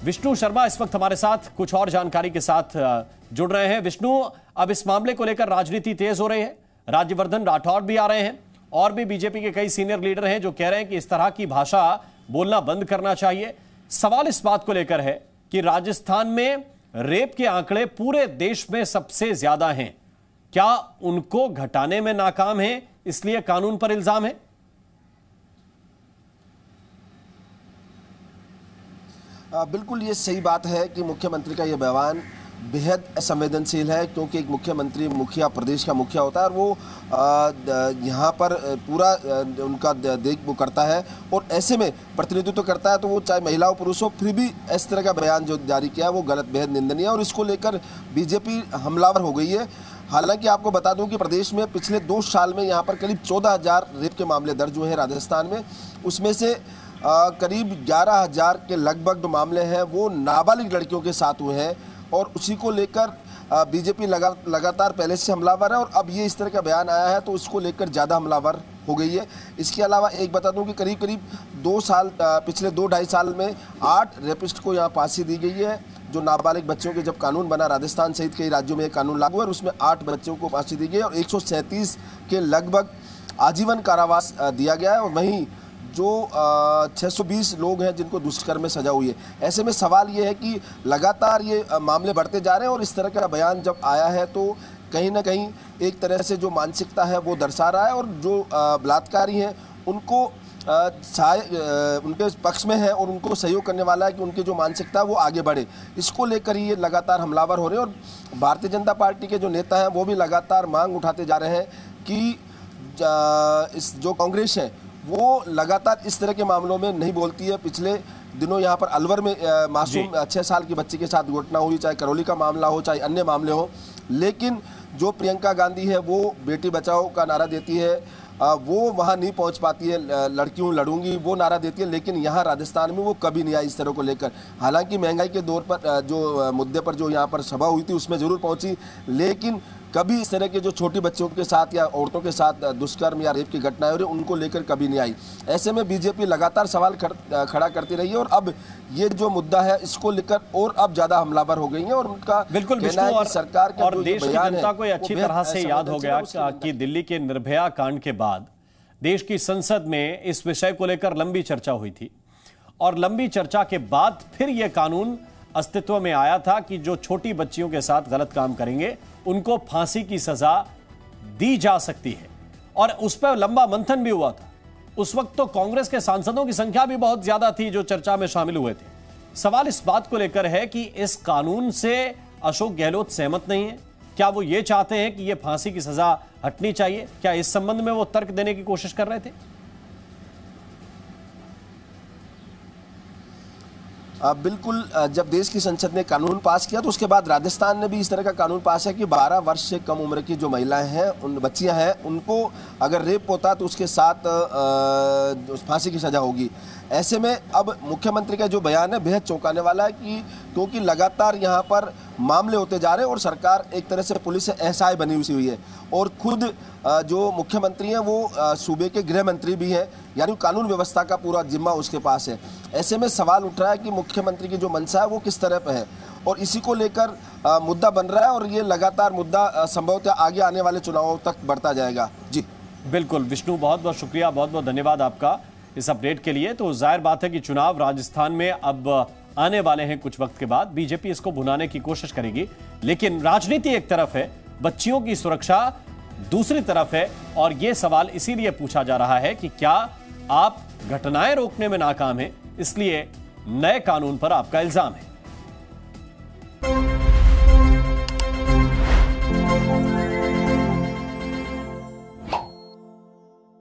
विष्णु शर्मा इस वक्त हमारे साथ कुछ और जानकारी के साथ जुड़ रहे हैं। विष्णु, अब इस मामले को लेकर राजनीति तेज हो रही है, राज्यवर्धन राठौड़ भी आ रहे हैं और भी बीजेपी के कई सीनियर लीडर हैं जो कह रहे हैं कि इस तरह की भाषा बोलना बंद करना चाहिए। सवाल इस बात को लेकर है कि राजस्थान में रेप के आंकड़े पूरे देश में सबसे ज्यादा हैं, क्या उनको घटाने में नाकाम है, इसलिए कानून पर इल्जाम है? बिल्कुल ये सही बात है कि मुख्यमंत्री का ये बयान बेहद संवेदनशील है, क्योंकि एक मुख्यमंत्री मुखिया प्रदेश का मुखिया होता है और वो यहाँ पर पूरा उनका वो करता है और ऐसे में प्रतिनिधित्व करता है, तो वो चाहे महिला हो पुरुष हो, फिर भी इस तरह का बयान जो जारी किया है वो गलत, बेहद निंदनीय है और इसको लेकर बीजेपी हमलावर हो गई है। हालांकि आपको बता दूं कि प्रदेश में पिछले 2 साल में यहाँ पर करीब 14,000 रेप के मामले दर्ज हुए हैं राजस्थान में, उसमें से करीब 11,000 के लगभग जो मामले हैं वो नाबालिग लड़कियों के साथ हुए हैं और उसी को लेकर बीजेपी लगातार पहले से हमलावर है और अब ये इस तरह का बयान आया है तो उसको लेकर ज़्यादा हमलावर हो गई है। इसके अलावा एक बता दूं कि करीब करीब 2 साल पिछले 2-2.5 साल में 8 रेपिस्ट को यहाँ फांसी दी गई है। जो नाबालिग बच्चों के जब कानून बना, राजस्थान सहित कई राज्यों में एक कानून लागू है और उसमें 8 बच्चों को फांसी दी गई और 137 के लगभग आजीवन कारावास दिया गया है और वहीं जो 620 लोग हैं जिनको दुष्कर्म में सजा हुई है। ऐसे में सवाल ये है कि लगातार ये मामले बढ़ते जा रहे हैं और इस तरह का बयान जब आया है तो कहीं ना कहीं एक तरह से जो मानसिकता है वो दर्शा रहा है और जो बलात्कारी हैं उनको उनके पक्ष में है और उनको सहयोग करने वाला है कि उनकी जो मानसिकता है वो आगे बढ़े। इसको लेकर ही ये लगातार हमलावर हो रहे हैं और भारतीय जनता पार्टी के जो नेता हैं वो भी लगातार मांग उठाते जा रहे हैं कि इस जो कांग्रेस है वो लगातार इस तरह के मामलों में नहीं बोलती है। पिछले दिनों यहाँ पर अलवर में मासूम 6 साल की बच्ची के साथ घटना हुई, चाहे करौली का मामला हो चाहे अन्य मामले हो, लेकिन जो प्रियंका गांधी है वो बेटी बचाओ का नारा देती है, वो वहाँ नहीं पहुँच पाती है, लड़कियों लड़ूंगी वो नारा देती है, लेकिन यहाँ राजस्थान में वो कभी नहीं आई इस तरह को लेकर। हालांकि महंगाई के दौर पर जो मुद्दे पर जो यहाँ पर सभा हुई थी उसमें ज़रूर पहुँची, लेकिन कभी इस तरह के जो छोटी बच्चों के साथ या औरतों के साथ दुष्कर्म या रेप की घटनाएं हो रही उनको लेकर कभी नहीं आई। ऐसे में बीजेपी लगातार सवाल खड़ा करती रही है और अब ये जो मुद्दा है इसको लेकर और अब ज्यादा हमलावर हो गई है और उनका बिल्कुल सरकार के और देश की जनता को अच्छी तरह से याद हो गया कि दिल्ली के निर्भया कांड के बाद देश की संसद में इस विषय को लेकर लंबी चर्चा हुई थी और लंबी चर्चा के बाद फिर यह कानून अस्तित्व में आया था कि जो छोटी बच्चियों के साथ गलत काम करेंगे उनको फांसी की सजा दी जा सकती है और उस पर लंबा मंथन भी हुआ था। उस वक्त तो कांग्रेस के सांसदों की संख्या भी बहुत ज्यादा थी जो चर्चा में शामिल हुए थे। सवाल इस बात को लेकर है कि इस कानून से अशोक गहलोत सहमत नहीं है, क्या वो ये चाहते हैं कि ये फांसी की सजा हटनी चाहिए? क्या इस संबंध में वो तर्क देने की कोशिश कर रहे थे? बिल्कुल, जब देश की संसद ने कानून पास किया तो उसके बाद राजस्थान ने भी इस तरह का कानून पास किया कि 12 वर्ष से कम उम्र की जो महिलाएं हैं, उन बच्चियां हैं, उनको अगर रेप होता तो उसके साथ फांसी की सजा होगी। ऐसे में अब मुख्यमंत्री का जो बयान है बेहद चौंकाने वाला है कि क्योंकि लगातार यहाँ पर मामले होते जा रहे हैं और सरकार एक तरह से पुलिस से एसआई बनी हुई है और खुद जो मुख्यमंत्री हैं वो सूबे के गृह मंत्री भी हैं, यानी कानून व्यवस्था का पूरा जिम्मा उसके पास है। ऐसे में सवाल उठ रहा है कि मुख्यमंत्री की जो मंशा है वो किस तरह पर है और इसी को लेकर मुद्दा बन रहा है और ये लगातार मुद्दा संभवतः आगे आने वाले चुनावों तक बढ़ता जाएगा। जी बिल्कुल विष्णु, बहुत बहुत शुक्रिया, बहुत बहुत धन्यवाद आपका इस अपडेट के लिए। तो जाहिर बात है कि चुनाव राजस्थान में अब आने वाले हैं कुछ वक्त के बाद, बीजेपी इसको भुनाने की कोशिश करेगी, लेकिन राजनीति एक तरफ है, बच्चियों की सुरक्षा दूसरी तरफ है और यह सवाल इसीलिए पूछा जा रहा है कि क्या आप घटनाएं रोकने में नाकाम हैं, इसलिए नए कानून पर आपका इल्जाम है।